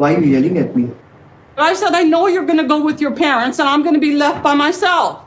Why are you yelling at me? I said, I know you're going to go with your parents and I'm going to be left by myself.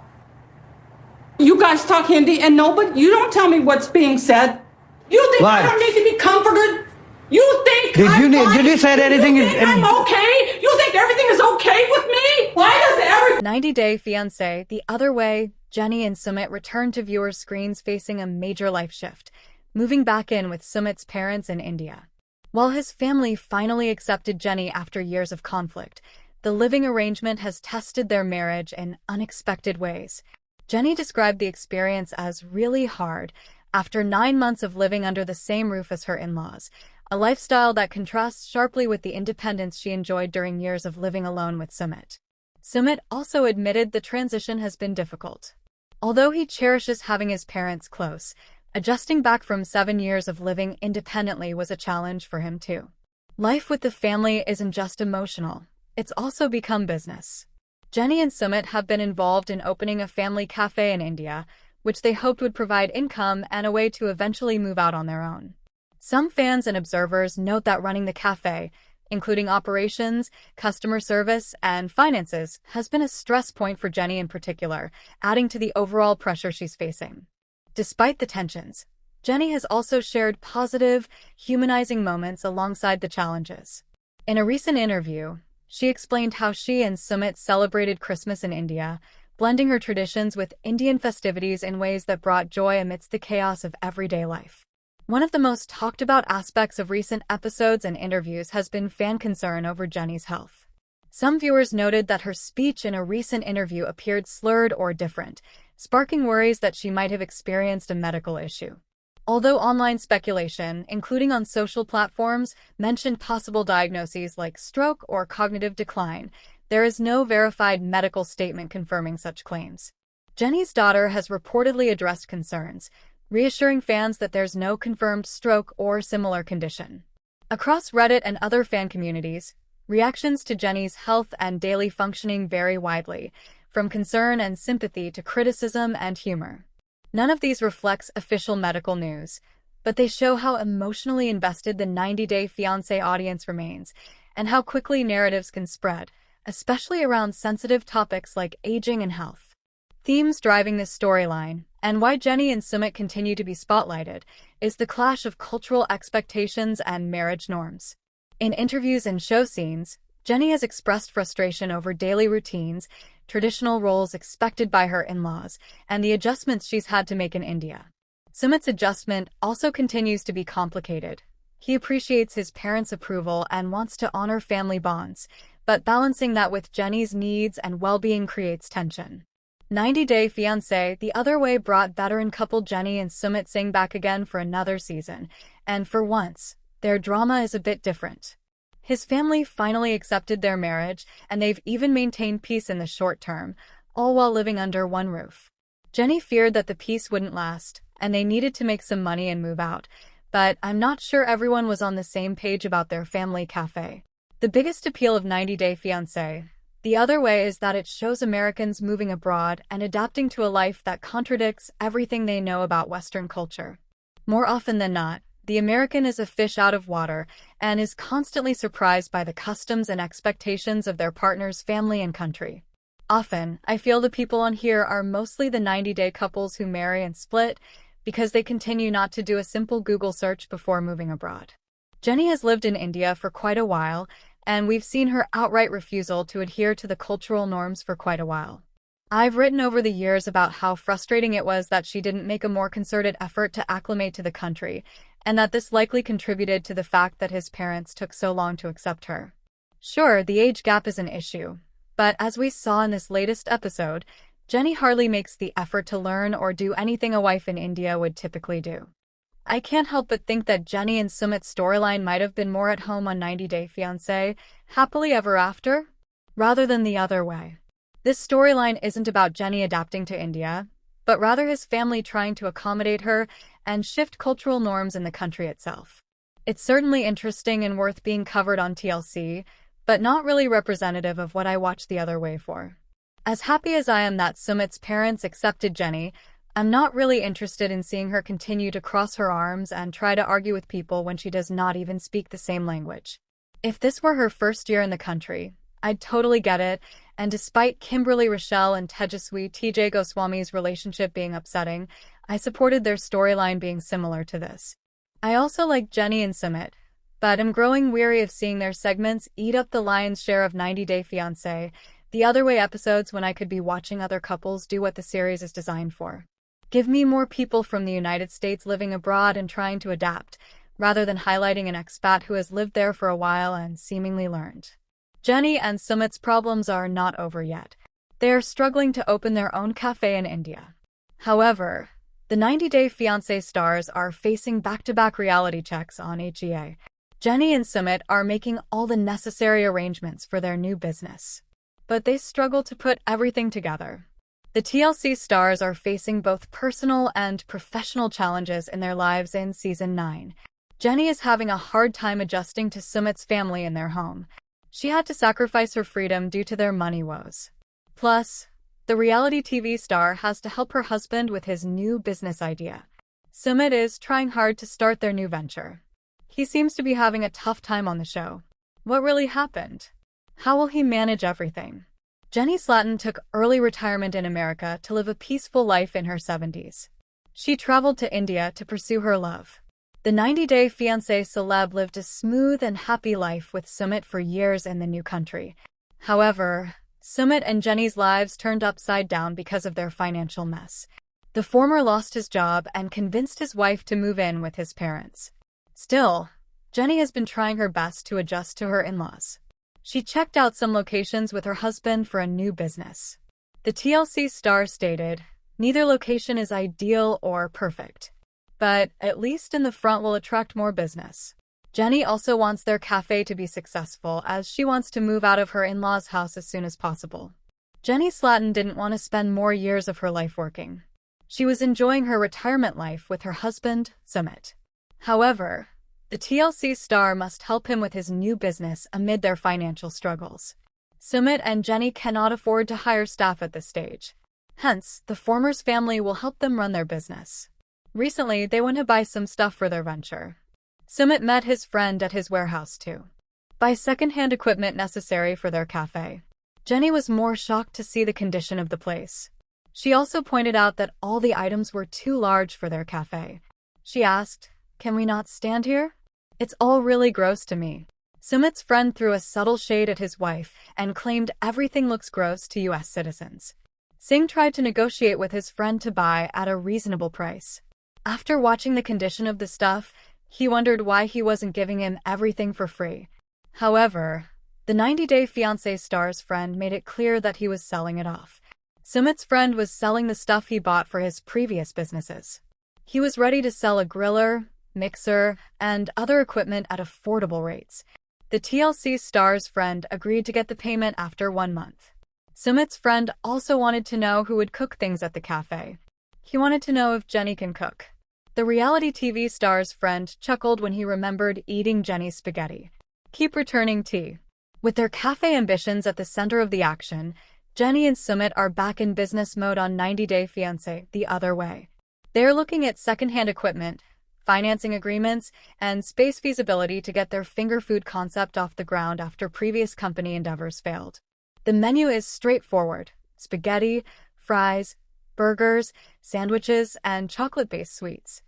You guys talk Hindi and nobody, you don't tell me what's being said. You think Why? I don't need to be comforted? You think Did you say anything? You think I'm okay? You think everything is okay with me? Why does everything... 90 Day Fiancé, the other way, Jenny and Sumit returned to viewers' screens facing a major life shift, moving back in with Sumit's parents in India. While his family finally accepted Jenny after years of conflict, the living arrangement has tested their marriage in unexpected ways. Jenny described the experience as really hard after 9 months of living under the same roof as her in-laws, a lifestyle that contrasts sharply with the independence she enjoyed during years of living alone with Sumit. Sumit also admitted the transition has been difficult. Although he cherishes having his parents close, adjusting back from 7 years of living independently was a challenge for him too. Life with the family isn't just emotional, it's also become business. Jenny and Sumit have been involved in opening a family cafe in India, which they hoped would provide income and a way to eventually move out on their own. Some fans and observers note that running the cafe, including operations, customer service, and finances, has been a stress point for Jenny in particular, adding to the overall pressure she's facing. Despite the tensions, Jenny has also shared positive, humanizing moments alongside the challenges. In a recent interview, she explained how she and Sumit celebrated Christmas in India, blending her traditions with Indian festivities in ways that brought joy amidst the chaos of everyday life. One of the most talked about aspects of recent episodes and interviews has been fan concern over Jenny's health. Some viewers noted that her speech in a recent interview appeared slurred or different, sparking worries that she might have experienced a medical issue. Although online speculation, including on social platforms, mentioned possible diagnoses like stroke or cognitive decline, there is no verified medical statement confirming such claims. Jenny's daughter has reportedly addressed concerns, reassuring fans that there's no confirmed stroke or similar condition. Across Reddit and other fan communities, reactions to Jenny's health and daily functioning vary widely, from concern and sympathy to criticism and humor. None of these reflects official medical news, but they show how emotionally invested the 90 Day Fiancé audience remains, and how quickly narratives can spread, especially around sensitive topics like aging and health. Themes driving this storyline, and why Jenny and Sumit continue to be spotlighted, is the clash of cultural expectations and marriage norms. In interviews and show scenes, Jenny has expressed frustration over daily routines, traditional roles expected by her in-laws, and the adjustments she's had to make in India. Sumit's adjustment also continues to be complicated. He appreciates his parents' approval and wants to honor family bonds, but balancing that with Jenny's needs and well-being creates tension. 90 Day Fiancé, the other way, brought veteran couple Jenny and Sumit Singh back again for another season, and for once, their drama is a bit different. His family finally accepted their marriage, and they've even maintained peace in the short term, all while living under one roof. Jenny feared that the peace wouldn't last, and they needed to make some money and move out, but I'm not sure everyone was on the same page about their family cafe. The biggest appeal of 90 Day Fiancé, the other way, is that it shows Americans moving abroad and adapting to a life that contradicts everything they know about Western culture. More often than not, the American is a fish out of water and is constantly surprised by the customs and expectations of their partner's family and country. Often, I feel the people on here are mostly the 90-day couples who marry and split because they continue not to do a simple Google search before moving abroad. Jenny has lived in India for quite a while, and we've seen her outright refusal to adhere to the cultural norms for quite a while. I've written over the years about how frustrating it was that she didn't make a more concerted effort to acclimate to the country, and that this likely contributed to the fact that his parents took so long to accept her. Sure, the age gap is an issue, but as we saw in this latest episode, Jenny hardly makes the effort to learn or do anything a wife in India would typically do. I can't help but think that Jenny and Sumit's storyline might have been more at home on 90 Day Fiancé, happily ever after, rather than the other way. This storyline isn't about Jenny adapting to India, but rather his family trying to accommodate her and shift cultural norms in the country itself. It's certainly interesting and worth being covered on TLC, but not really representative of what I watch the other way for. As happy as I am that Sumit's parents accepted Jenny, I'm not really interested in seeing her continue to cross her arms and try to argue with people when she does not even speak the same language. If this were her first year in the country, I'd totally get it, and despite Kimberly Rochelle and Tejaswi TJ Goswami's relationship being upsetting, I supported their storyline being similar to this. I also like Jenny and Sumit, but am growing weary of seeing their segments eat up the lion's share of 90 Day Fiancé, the other way episodes when I could be watching other couples do what the series is designed for. Give me more people from the United States living abroad and trying to adapt, rather than highlighting an expat who has lived there for a while and seemingly learned. Jenny and Sumit's problems are not over yet. They are struggling to open their own cafe in India. However, the 90 Day Fiancé stars are facing back-to-back reality checks on HEA. Jenny and Sumit are making all the necessary arrangements for their new business, but they struggle to put everything together. The TLC stars are facing both personal and professional challenges in their lives in Season 9. Jenny is having a hard time adjusting to Sumit's family in their home. She had to sacrifice her freedom due to their money woes. Plus, the reality TV star has to help her husband with his new business idea. Sumit is trying hard to start their new venture. He seems to be having a tough time on the show. What really happened? How will he manage everything? Jenny Slatin took early retirement in America to live a peaceful life in her 70s. She traveled to India to pursue her love. The 90 Day Fiancé celeb lived a smooth and happy life with Sumit for years in the new country. However, Sumit and Jenny's lives turned upside down because of their financial mess. The former lost his job and convinced his wife to move in with his parents. Still, Jenny has been trying her best to adjust to her in-laws. She checked out some locations with her husband for a new business. The TLC star stated, "Neither location is ideal or perfect, but at least in the front will attract more business." Jenny also wants their cafe to be successful as she wants to move out of her in-laws' house as soon as possible. Jenny Slatin didn't want to spend more years of her life working. She was enjoying her retirement life with her husband, Sumit. However, the TLC star must help him with his new business amid their financial struggles. Sumit and Jenny cannot afford to hire staff at this stage. Hence, the former's family will help them run their business. Recently, they went to buy some stuff for their venture. Sumit met his friend at his warehouse to buy second-hand equipment necessary for their cafe. Jenny was more shocked to see the condition of the place. She also pointed out that all the items were too large for their cafe. She asked, "Can we not stand here? It's all really gross to me." Sumit's friend threw a subtle shade at his wife and claimed everything looks gross to US citizens. Singh tried to negotiate with his friend to buy at a reasonable price. After watching the condition of the stuff, he wondered why he wasn't giving him everything for free. However, the 90 Day Fiancé star's friend made it clear that he was selling it off. Sumit's friend was selling the stuff he bought for his previous businesses. He was ready to sell a griller, mixer, and other equipment at affordable rates. The TLC star's friend agreed to get the payment after 1 month. Sumit's friend also wanted to know who would cook things at the cafe. He wanted to know if Jenny can cook. The reality TV star's friend chuckled when he remembered eating Jenny's spaghetti. Keep returning tea. With their cafe ambitions at the center of the action, Jenny and Sumit are back in business mode on 90 Day Fiancé the other way. They are looking at secondhand equipment, financing agreements, and space feasibility to get their finger food concept off the ground after previous company endeavors failed. The menu is straightforward: spaghetti, fries, burgers, sandwiches, and chocolate-based sweets.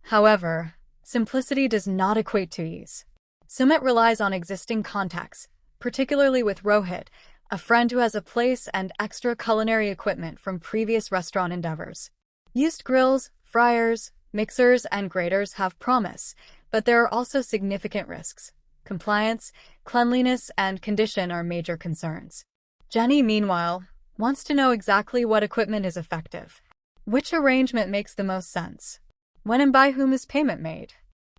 However, simplicity does not equate to ease. Sumit relies on existing contacts, particularly with Rohit, a friend who has a place and extra culinary equipment from previous restaurant endeavors. Used grills, fryers, mixers, and graters have promise, but there are also significant risks. Compliance, cleanliness, and condition are major concerns. Jenny, meanwhile, wants to know exactly what equipment is effective. Which arrangement makes the most sense? When and by whom is payment made?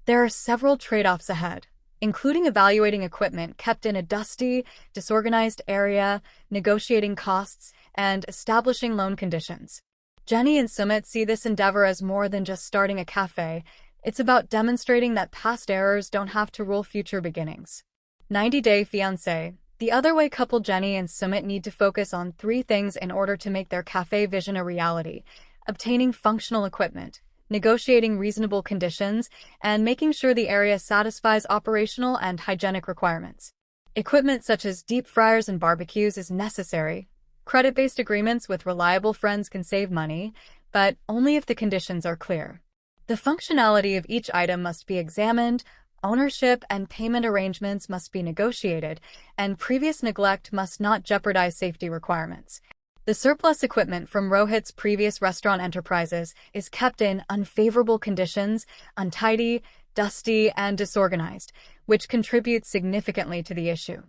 There are several trade-offs ahead, including evaluating equipment kept in a dusty, disorganized area, negotiating costs, and establishing loan conditions. Jenny and Sumit see this endeavor as more than just starting a cafe. It's about demonstrating that past errors don't have to rule future beginnings. 90 Day Fiancé. The other way couple Jenny and Sumit need to focus on 3 things in order to make their cafe vision a reality: obtaining functional equipment, negotiating reasonable conditions, and making sure the area satisfies operational and hygienic requirements. Equipment such as deep fryers and barbecues is necessary. Credit-based agreements with reliable friends can save money, but only if the conditions are clear. The functionality of each item must be examined, ownership and payment arrangements must be negotiated, and previous neglect must not jeopardize safety requirements. The surplus equipment from Rohit's previous restaurant enterprises is kept in unfavorable conditions, untidy, dusty, and disorganized, which contributes significantly to the issue.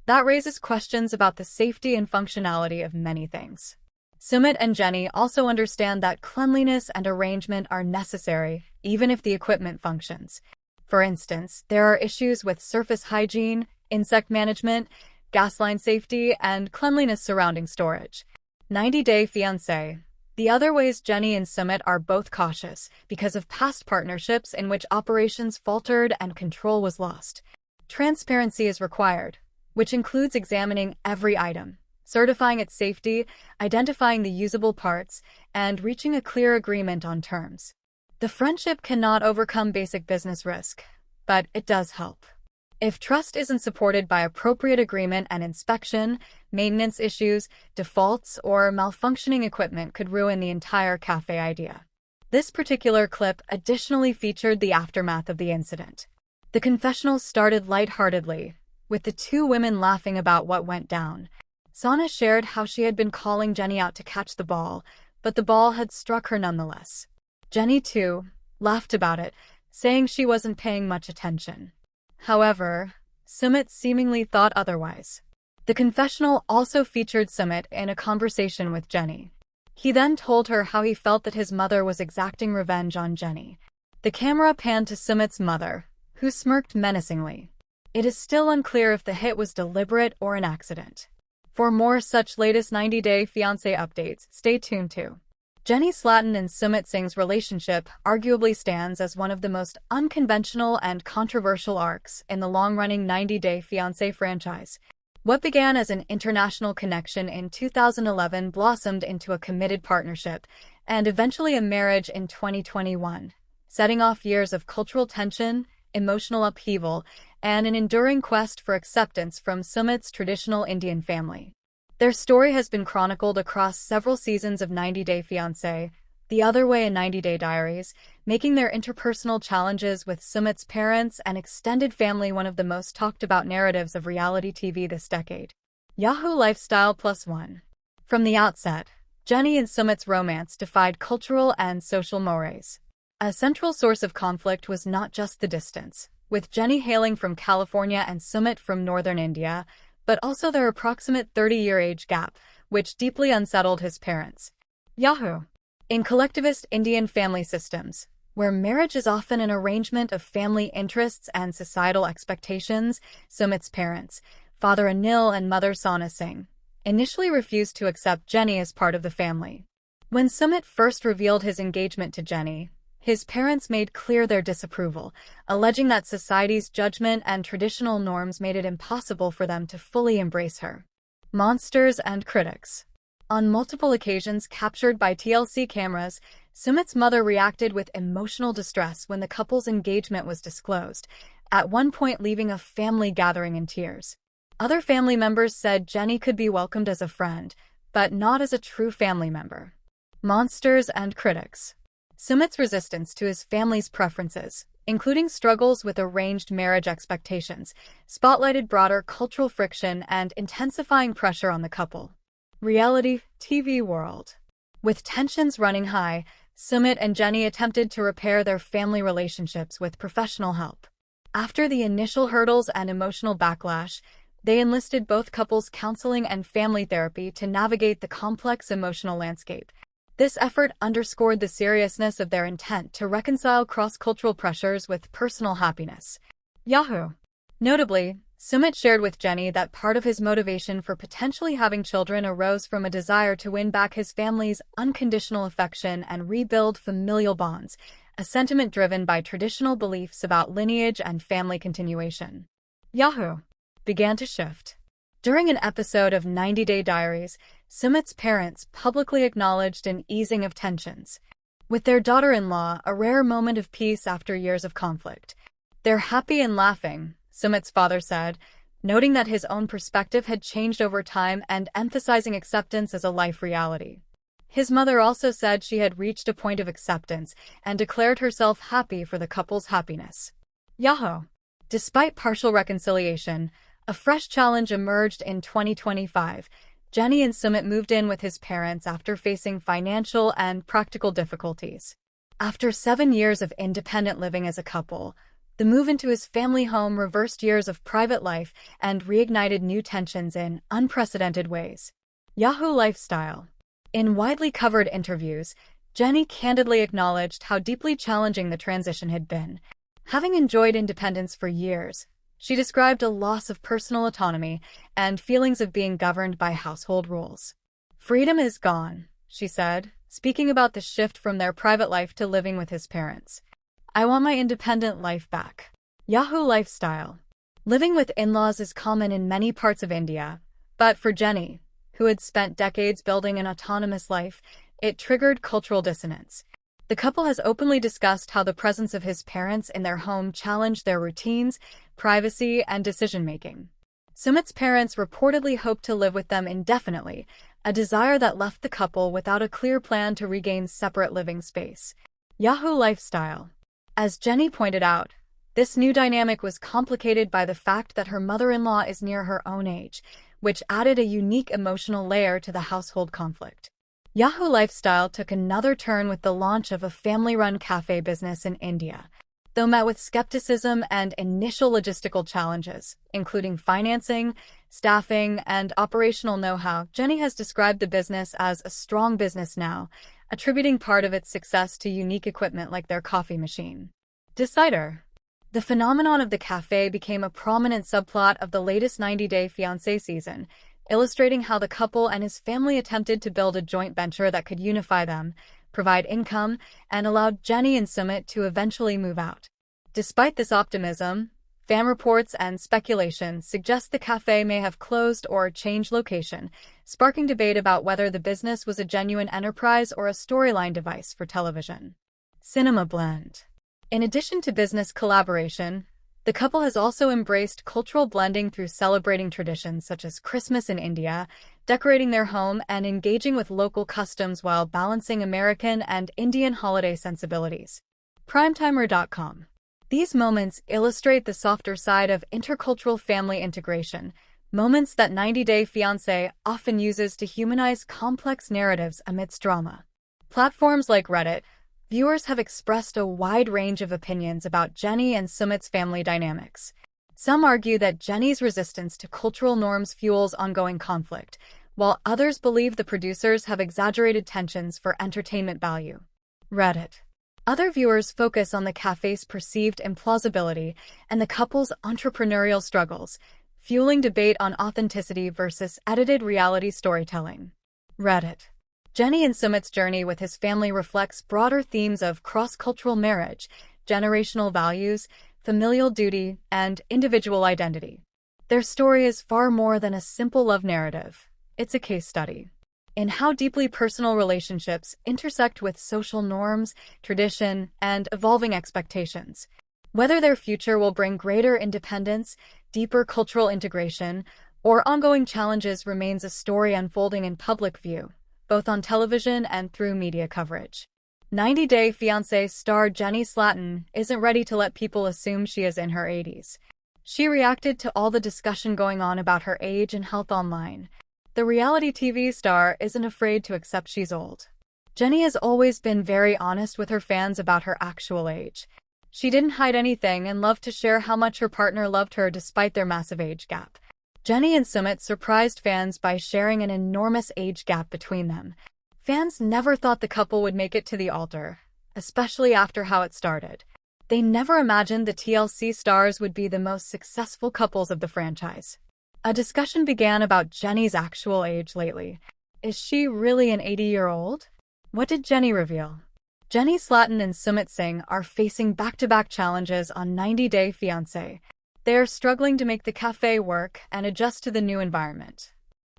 That raises questions about the safety and functionality of many things. Sumit and Jenny also understand that cleanliness and arrangement are necessary, even if the equipment functions. For instance, there are issues with surface hygiene, insect management, gas line safety, and cleanliness surrounding storage. 90-Day Fiancé. The other ways Jenny and Sumit are both cautious because of past partnerships in which operations faltered and control was lost. Transparency is required, which includes examining every item, certifying its safety, identifying the usable parts, and reaching a clear agreement on terms. The friendship cannot overcome basic business risk, but it does help. If trust isn't supported by appropriate agreement and inspection, maintenance issues, defaults, or malfunctioning equipment could ruin the entire cafe idea. This particular clip additionally featured the aftermath of the incident. The confessional started lightheartedly, with the two women laughing about what went down. Sana shared how she had been calling Jenny out to catch the ball, but the ball had struck her nonetheless. Jenny, too, laughed about it, saying she wasn't paying much attention. However, Sumit seemingly thought otherwise. The confessional also featured Sumit in a conversation with Jenny. He then told her how he felt that his mother was exacting revenge on Jenny. The camera panned to Sumit's mother, who smirked menacingly. It is still unclear if the hit was deliberate or an accident. For more such latest 90-Day Fiancé updates, stay tuned to. Jenny Slatin and Sumit Singh's relationship arguably stands as one of the most unconventional and controversial arcs in the long-running 90-Day Fiancé franchise. What began as an international connection in 2011 blossomed into a committed partnership, and eventually a marriage in 2021, setting off years of cultural tension, emotional upheaval, and an enduring quest for acceptance from Sumit's traditional Indian family. Their story has been chronicled across several seasons of 90-Day Fiancé, The Other Way and 90-Day Diaries, making their interpersonal challenges with Sumit's parents and extended family one of the most talked-about narratives of reality TV this decade. Yahoo Lifestyle+One. From the outset, Jenny and Sumit's romance defied cultural and social mores. A central source of conflict was not just the distance, with Jenny hailing from California and Sumit from northern India, but also their approximate 30-year age gap, which deeply unsettled his parents. Yahoo! In collectivist Indian family systems, where marriage is often an arrangement of family interests and societal expectations, Sumit's parents, Father Anil and Mother Sana Singh, initially refused to accept Jenny as part of the family. When Sumit first revealed his engagement to Jenny, his parents made clear their disapproval, alleging that society's judgment and traditional norms made it impossible for them to fully embrace her. Monsters and critics. On multiple occasions captured by TLC cameras, Sumit's mother reacted with emotional distress when the couple's engagement was disclosed, at one point leaving a family gathering in tears. Other family members said Jenny could be welcomed as a friend, but not as a true family member. Monsters and critics. Sumit's resistance to his family's preferences, including struggles with arranged marriage expectations, spotlighted broader cultural friction and intensifying pressure on the couple. Reality TV world. With tensions running high, Sumit and Jenny attempted to repair their family relationships with professional help. After the initial hurdles and emotional backlash, they enlisted both couples' counseling and family therapy to navigate the complex emotional landscape. This effort underscored the seriousness of their intent to reconcile cross-cultural pressures with personal happiness. Yahoo! Notably, Sumit shared with Jenny that part of his motivation for potentially having children arose from a desire to win back his family's unconditional affection and rebuild familial bonds, a sentiment driven by traditional beliefs about lineage and family continuation. Yahoo! Began to shift. During an episode of 90-Day Diaries, Sumit's parents publicly acknowledged an easing of tensions. with their daughter-in-law, a rare moment of peace after years of conflict. "They're happy and laughing," Sumit's father said, noting that his own perspective had changed over time and emphasizing acceptance as a life reality. His mother also said she had reached a point of acceptance and declared herself happy for the couple's happiness. Yahoo! Despite partial reconciliation, a fresh challenge emerged in 2025. Jenny and Sumit moved in with his parents after facing financial and practical difficulties. After 7 years of independent living as a couple, the move into his family home reversed years of private life and reignited new tensions in unprecedented ways. Yahoo Lifestyle. In widely covered interviews, Jenny candidly acknowledged how deeply challenging the transition had been. Having enjoyed independence for years, she described a loss of personal autonomy and feelings of being governed by household rules. "Freedom is gone," she said, speaking about the shift from their private life to living with his parents. "I want my independent life back." Yahoo Lifestyle. Living with in-laws is common in many parts of India, but for Jenny, who had spent decades building an autonomous life, it triggered cultural dissonance. The couple has openly discussed how the presence of his parents in their home challenged their routines, privacy, and decision-making. Sumit's parents reportedly hoped to live with them indefinitely, a desire that left the couple without a clear plan to regain separate living space. Yahoo Lifestyle. As Jenny pointed out, this new dynamic was complicated by the fact that her mother-in-law is near her own age, which added a unique emotional layer to the household conflict. Yahoo Lifestyle took another turn with the launch of a family-run cafe business in India. Though met with skepticism and initial logistical challenges, including financing, staffing, and operational know-how, Jenny has described the business as a strong business now, attributing part of its success to unique equipment like their coffee machine. Decider. The phenomenon of the cafe became a prominent subplot of the latest 90-Day Fiancé season, illustrating how the couple and his family attempted to build a joint venture that could unify them, provide income, and allowed Jenny and Sumit to eventually move out. Despite this optimism, fan reports and speculation suggest the cafe may have closed or changed location, sparking debate about whether the business was a genuine enterprise or a storyline device for television. Cinema blend. In addition to business collaboration, the couple has also embraced cultural blending through celebrating traditions such as Christmas in India, decorating their home, and engaging with local customs while balancing American and Indian holiday sensibilities. Primetimer.com. These moments illustrate the softer side of intercultural family integration, moments that 90-Day Fiancé often uses to humanize complex narratives amidst drama. Platforms like Reddit. Viewers have expressed a wide range of opinions about Jenny and Sumit's family dynamics. Some argue that Jenny's resistance to cultural norms fuels ongoing conflict, while others believe the producers have exaggerated tensions for entertainment value. Reddit. Other viewers focus on the cafe's perceived implausibility and the couple's entrepreneurial struggles, fueling debate on authenticity versus edited reality storytelling. Reddit. Jenny and Sumit's journey with his family reflects broader themes of cross-cultural marriage, generational values, familial duty, and individual identity. Their story is far more than a simple love narrative. It's a case study in how deeply personal relationships intersect with social norms, tradition, and evolving expectations. Whether their future will bring greater independence, deeper cultural integration, or ongoing challenges remains a story unfolding in public view, both on television and through media coverage. 90-Day Fiancé star Jenny Slatin isn't ready to let people assume she is in her 80s. She reacted to all the discussion going on about her age and health online. The reality TV star isn't afraid to accept she's old. Jenny has always been very honest with her fans about her actual age. She didn't hide anything and loved to share how much her partner loved her despite their massive age gap. Jenny and Sumit surprised fans by sharing an enormous age gap between them. Fans never thought the couple would make it to the altar, especially after how it started. They never imagined the TLC stars would be the most successful couples of the franchise. A discussion began about Jenny's actual age lately. Is she really an 80-year-old? What did Jenny reveal? Jenny Slatin and Sumit Singh are facing back-to-back challenges on 90-Day Fiancé. They are struggling to make the cafe work and adjust to the new environment.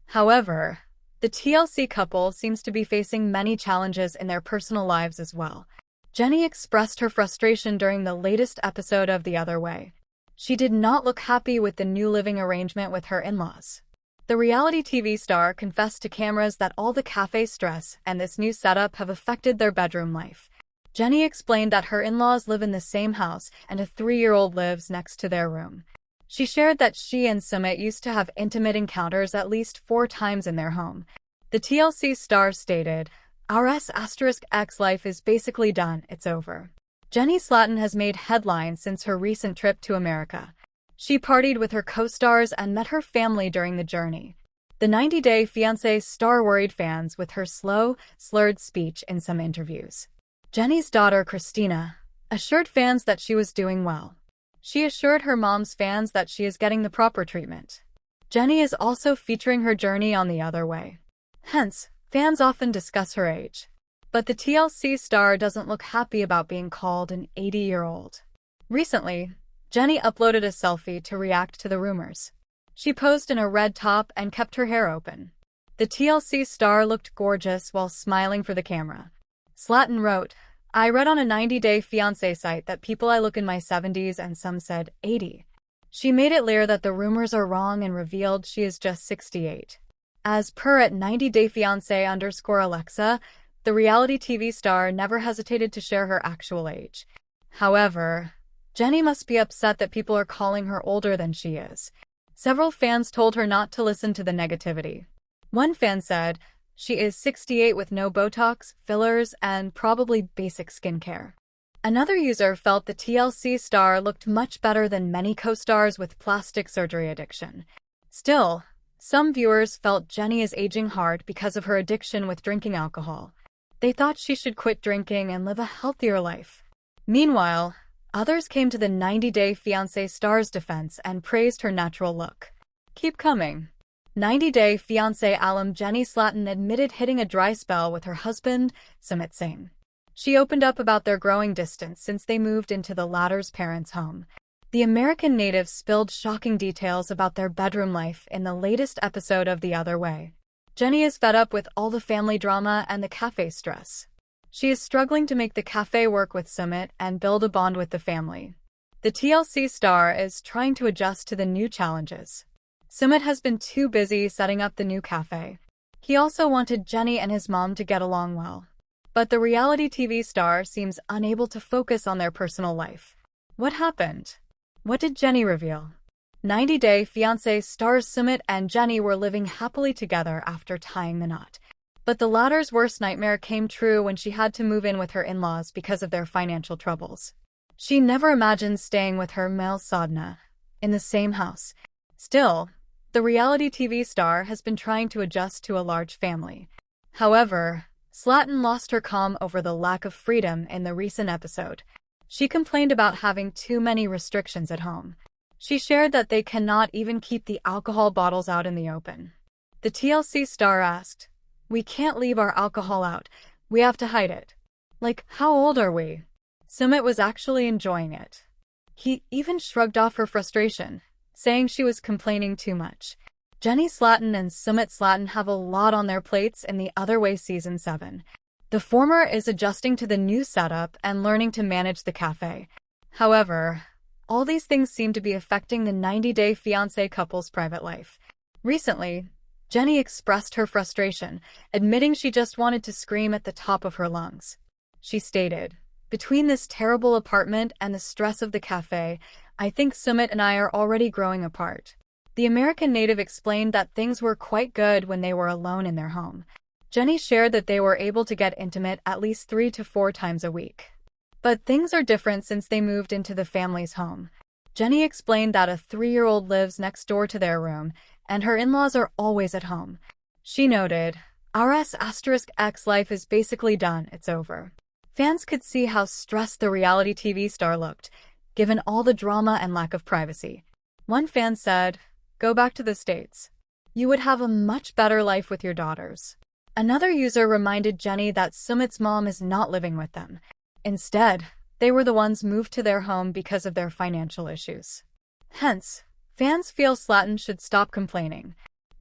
However, The TLC couple seems to be facing many challenges in their personal lives as well. Jenny expressed her frustration during the latest episode of The Other Way. She did not look happy with the new living arrangement with her in-laws. The reality TV star confessed to cameras that all the cafe stress and this new setup have affected their bedroom life. Jenny explained that her in-laws live in the same house and a 3-year-old lives next to their room. She shared that she and Sumit used to have intimate encounters at least 4 times in their home. The TLC star stated, "Our S*X life is basically done, it's over." Jenny Slatin has made headlines since her recent trip to America. She partied with her co-stars and met her family during the journey. The 90-Day Fiancé star worried fans with her slow, slurred speech in some interviews. Jenny's daughter, Christina, assured fans that she was doing well. She assured her mom's fans that she is getting the proper treatment. Jenny is also featuring her journey on The Other Way. Hence, fans often discuss her age. But the TLC star doesn't look happy about being called an 80-year-old. Recently, Jenny uploaded a selfie to react to the rumors. She posed in a red top and kept her hair open. The TLC star looked gorgeous while smiling for the camera. Slatin wrote, "I read on a 90-Day Fiancé site that people I look in my 70s and some said 80. She made it clear that the rumors are wrong and revealed she is just 68. As per at 90-Day Fiancé_Alexa, the reality TV star never hesitated to share her actual age. However, Jenny must be upset that people are calling her older than she is. Several fans told her not to listen to the negativity. One fan said, "She is 68 with no Botox, fillers, and probably basic skincare." Another user felt the TLC star looked much better than many co-stars with plastic surgery addiction. Still, some viewers felt Jenny is aging hard because of her addiction with drinking alcohol. They thought she should quit drinking and live a healthier life. Meanwhile, others came to the 90-Day Fiancé star's defense and praised her natural look. Keep coming. 90-Day Fiancé alum Jenny Slatin admitted hitting a dry spell with her husband, Sumit Singh. She opened up about their growing distance since they moved into the latter's parents' home. The American native spilled shocking details about their bedroom life in the latest episode of The Other Way. Jenny is fed up with all the family drama and the cafe stress. She is struggling to make the cafe work with Sumit and build a bond with the family. The TLC star is trying to adjust to the new challenges. Sumit has been too busy setting up the new cafe. He also wanted Jenny and his mom to get along well. But the reality TV star seems unable to focus on their personal life. What happened? What did Jenny reveal? 90-Day Fiancé stars Sumit and Jenny were living happily together after tying the knot. But the latter's worst nightmare came true when she had to move in with her in-laws because of their financial troubles. She never imagined staying with her male Sadhna in the same house. Still, the reality TV star has been trying to adjust to a large family. However, Slatin lost her calm over the lack of freedom in the recent episode. She complained about having too many restrictions at home. She shared that they cannot even keep the alcohol bottles out in the open. The TLC star asked, "We can't leave our alcohol out. We have to hide it." Like, how old are we? Sumit was actually enjoying it. He even shrugged off her frustration, saying she was complaining too much. Jenny Slatin and Sumit Slatin have a lot on their plates in The Other Way Season 7. The former is adjusting to the new setup and learning to manage the cafe. However, all these things seem to be affecting the 90-Day Fiancé couple's private life. Recently, Jenny expressed her frustration, admitting she just wanted to scream at the top of her lungs. She stated, "Between this terrible apartment and the stress of the cafe, I think Sumit and I are already growing apart." The American native explained that things were quite good when they were alone in their home. Jenny shared that they were able to get intimate at least 3 to 4 times a week. But things are different since they moved into the family's home. Jenny explained that a 3-year-old lives next door to their room, and her in-laws are always at home. She noted, "Our S*X life is basically done, it's over." Fans could see how stressed the reality TV star looked, given all the drama and lack of privacy. One fan said, "Go back to the States. You would have a much better life with your daughters." Another user reminded Jenny that Sumit's mom is not living with them. Instead, they were the ones moved to their home because of their financial issues. Hence, fans feel Slatin should stop complaining.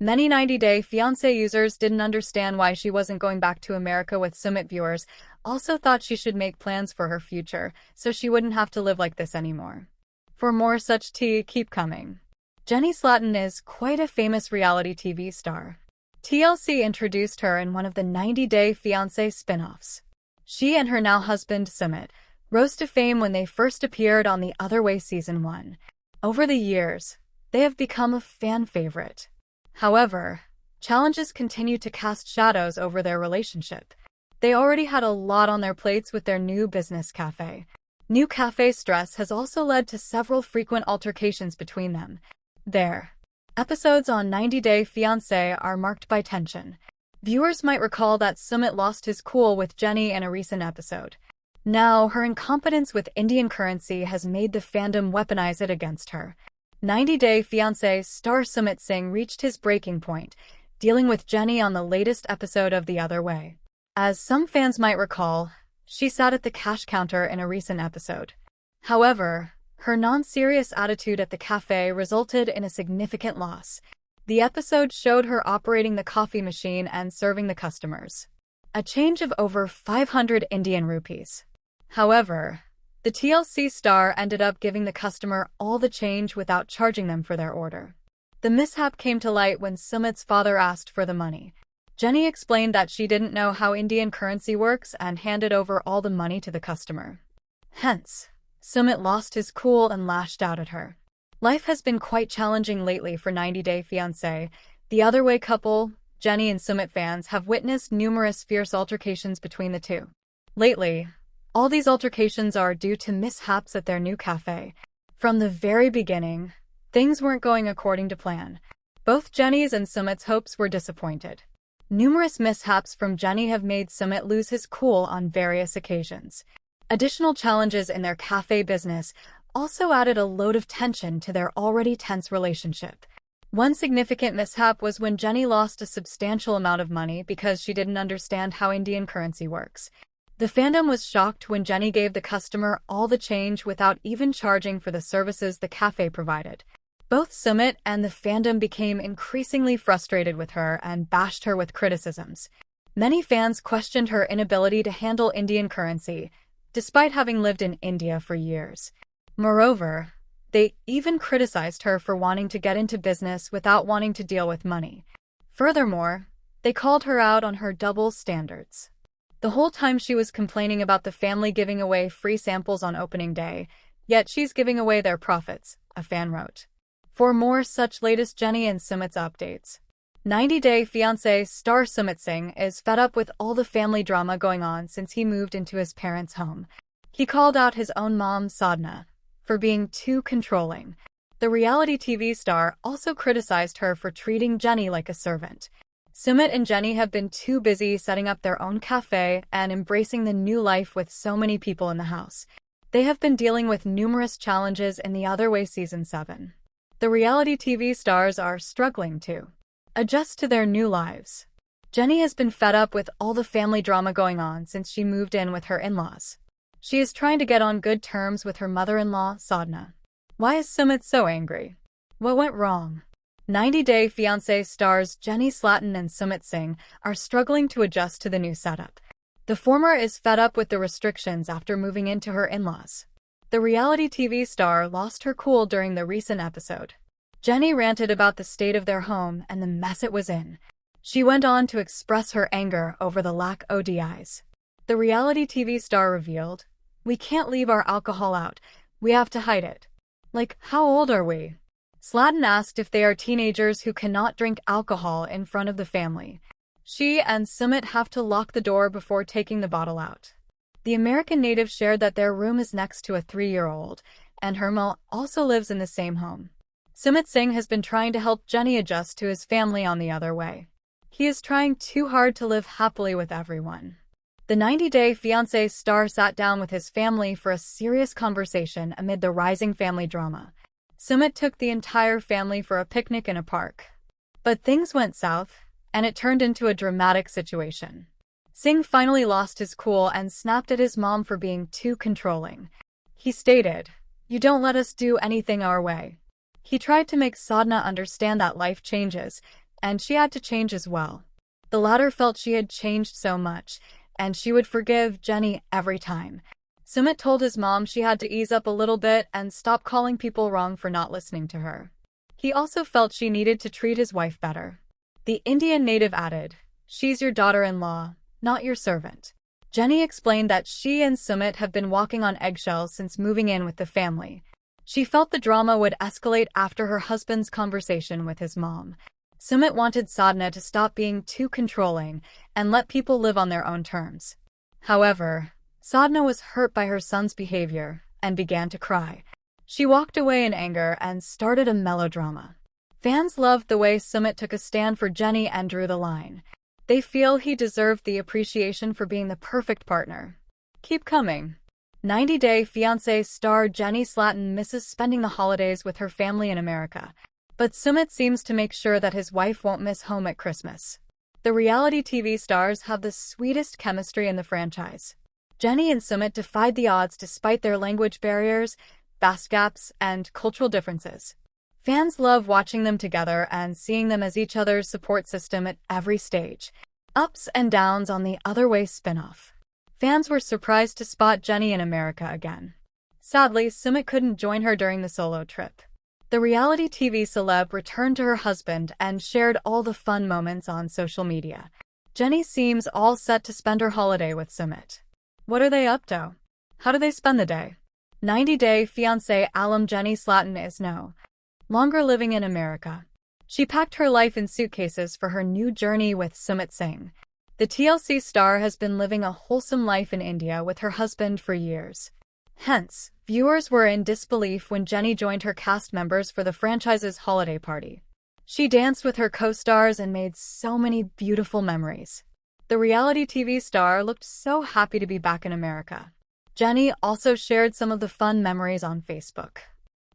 Many 90-Day Fiancé users didn't understand why she wasn't going back to America with Sumit. Viewers also thought she should make plans for her future, so she wouldn't have to live like this anymore. For more such tea, keep coming. Jenny Slatin is quite a famous reality TV star. TLC introduced her in one of the 90-Day Fiancé spin-offs. She and her now husband, Sumit, rose to fame when they first appeared on The Other Way Season 1. Over the years, they have become a fan favorite. However, challenges continue to cast shadows over their relationship. They already had a lot on their plates with their new business cafe. New cafe stress has also led to several frequent altercations between them. Their episodes on 90-Day Fiancé are marked by tension. Viewers might recall that Sumit lost his cool with Jenny in a recent episode. Now, her incompetence with Indian currency has made the fandom weaponize it against her. 90-Day Fiancé star Sumit Singh reached his breaking point, dealing with Jenny on the latest episode of The Other Way. As some fans might recall, she sat at the cash counter in a recent episode. However, her non-serious attitude at the cafe resulted in a significant loss. The episode showed her operating the coffee machine and serving the customers. A change of over 500 Indian rupees. However, the TLC star ended up giving the customer all the change without charging them for their order. The mishap came to light when Sumit's father asked for the money. Jenny explained that she didn't know how Indian currency works and handed over all the money to the customer. Hence, Sumit lost his cool and lashed out at her. Life has been quite challenging lately for 90-Day Fiancé. The Other Way couple, Jenny and Sumit fans, have witnessed numerous fierce altercations between the two. Lately, all these altercations are due to mishaps at their new cafe. From the very beginning, things weren't going according to plan. Both Jenny's and Sumit's hopes were disappointed. Numerous mishaps from Jenny have made Sumit lose his cool on various occasions. Additional challenges in their cafe business also added a load of tension to their already tense relationship. One significant mishap was when Jenny lost a substantial amount of money because she didn't understand how Indian currency works. The fandom was shocked when Jenny gave the customer all the change without even charging for the services the cafe provided. Both Sumit and the fandom became increasingly frustrated with her and bashed her with criticisms. Many fans questioned her inability to handle Indian currency, despite having lived in India for years. Moreover, they even criticized her for wanting to get into business without wanting to deal with money. Furthermore, they called her out on her double standards. The whole time she was complaining about the family giving away free samples on opening day, yet she's giving away their profits, a fan wrote. For more such latest Jenny and Sumit's updates. 90-Day Fiancé star Sumit Singh is fed up with all the family drama going on since he moved into his parents' home. He called out his own mom, Sadhna, for being too controlling. The reality TV star also criticized her for treating Jenny like a servant. Sumit and Jenny have been too busy setting up their own cafe and embracing the new life with so many people in the house. They have been dealing with numerous challenges in The Other Way Season 7. The reality TV stars are struggling to adjust to their new lives. Jenny has been fed up with all the family drama going on since she moved in with her in-laws. She is trying to get on good terms with her mother-in-law, Sadhna. Why is Sumit so angry? What went wrong? 90-Day Fiancé stars Jenny Slatin and Sumit Singh are struggling to adjust to the new setup. The former is fed up with the restrictions after moving into her in-laws. The reality TV star lost her cool during the recent episode. Jenny ranted about the state of their home and the mess it was in. She went on to express her anger over the lack of ODIs. The reality TV star revealed, "We can't leave our alcohol out. We have to hide it." Like, how old are we? Slatin asked if they are teenagers who cannot drink alcohol in front of the family. She and Sumit have to lock the door before taking the bottle out. The American native shared that their room is next to a 3-year-old, and her mom also lives in the same home. Sumit Singh has been trying to help Jenny adjust to his family on The Other Way. He is trying too hard to live happily with everyone. The 90-Day Fiancé star sat down with his family for a serious conversation amid the rising family drama. Sumit took the entire family for a picnic in a park. But things went south, and it turned into a dramatic situation. Singh finally lost his cool and snapped at his mom for being too controlling. He stated, "You don't let us do anything our way." He tried to make Sadhna understand that life changes, and she had to change as well. The latter felt she had changed so much, and she would forgive Jenny every time. Sumit told his mom she had to ease up a little bit and stop calling people wrong for not listening to her. He also felt she needed to treat his wife better. The Indian native added, "She's your daughter-in-law, not your servant." Jenny explained that she and Sumit have been walking on eggshells since moving in with the family. She felt the drama would escalate after her husband's conversation with his mom. Sumit wanted Sadhna to stop being too controlling and let people live on their own terms. However, Sadhna was hurt by her son's behavior and began to cry. She walked away in anger and started a melodrama. Fans loved the way Sumit took a stand for Jenny and drew the line. They feel he deserved the appreciation for being the perfect partner. Keep coming. 90 Day Fiancé star Jenny Slatin misses spending the holidays with her family in America, but Sumit seems to make sure that his wife won't miss home at Christmas. The reality TV stars have the sweetest chemistry in the franchise. Jenny and Sumit defied the odds despite their language barriers, vast gaps, and cultural differences. Fans love watching them together and seeing them as each other's support system at every stage. Ups and downs on the Other Way spinoff. Fans were surprised to spot Jenny in America again. Sadly, Sumit couldn't join her during the solo trip. The reality TV celeb returned to her husband and shared all the fun moments on social media. Jenny seems all set to spend her holiday with Sumit. What are they up to? How do they spend the day? 90 Day Fiancé alum Jenny Slatin is no longer living in America. She packed her life in suitcases for her new journey with Sumit Singh. The TLC star has been living a wholesome life in India with her husband for years. Hence, viewers were in disbelief when Jenny joined her cast members for the franchise's holiday party. She danced with her co-stars and made so many beautiful memories. The reality TV star looked so happy to be back in America. Jenny also shared some of the fun memories on Facebook.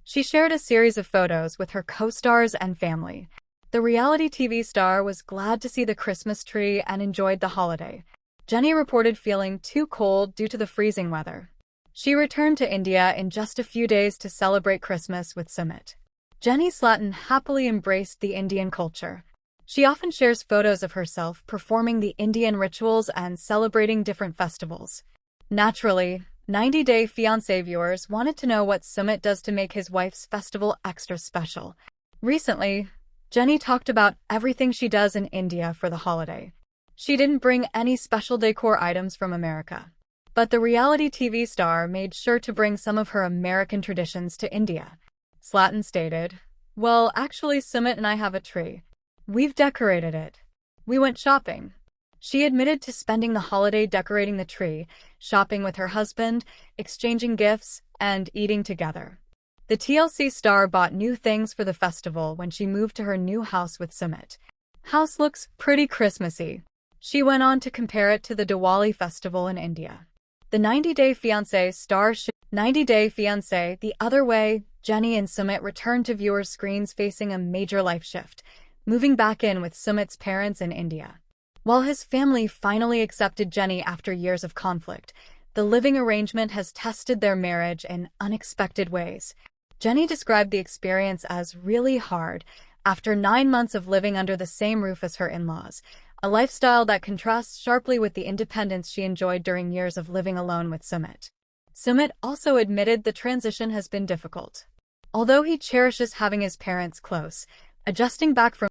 She shared a series of photos with her co-stars and family. The reality TV star was glad to see the Christmas tree and enjoyed the holiday. Jenny reported feeling too cold due to the freezing weather. She returned to India in just a few days to celebrate Christmas with Sumit. Jenny Slatin happily embraced the Indian culture. She often shares photos of herself performing the Indian rituals and celebrating different festivals. Naturally, 90 Day Fiancé viewers wanted to know what Sumit does to make his wife's festival extra special. Recently, Jenny talked about everything she does in India for the holiday. She didn't bring any special decor items from America, but the reality TV star made sure to bring some of her American traditions to India. Slatin stated, "Well, actually, Sumit and I have a tree. We've decorated it. We went shopping." She admitted to spending the holiday decorating the tree, shopping with her husband, exchanging gifts, and eating together. The TLC star bought new things for the festival when she moved to her new house with Sumit. "House looks pretty Christmassy." She went on to compare it to the Diwali festival in India. The 90 Day Fiancé star 90 Day Fiancé The Other Way, Jenny and Sumit returned to viewers' screens facing a major life shift, moving back in with Sumit's parents in India. While his family finally accepted Jenny after years of conflict, the living arrangement has tested their marriage in unexpected ways. Jenny described the experience as really hard after 9 months of living under the same roof as her in-laws, a lifestyle that contrasts sharply with the independence she enjoyed during years of living alone with Sumit. Sumit also admitted the transition has been difficult. Although he cherishes having his parents close, adjusting back from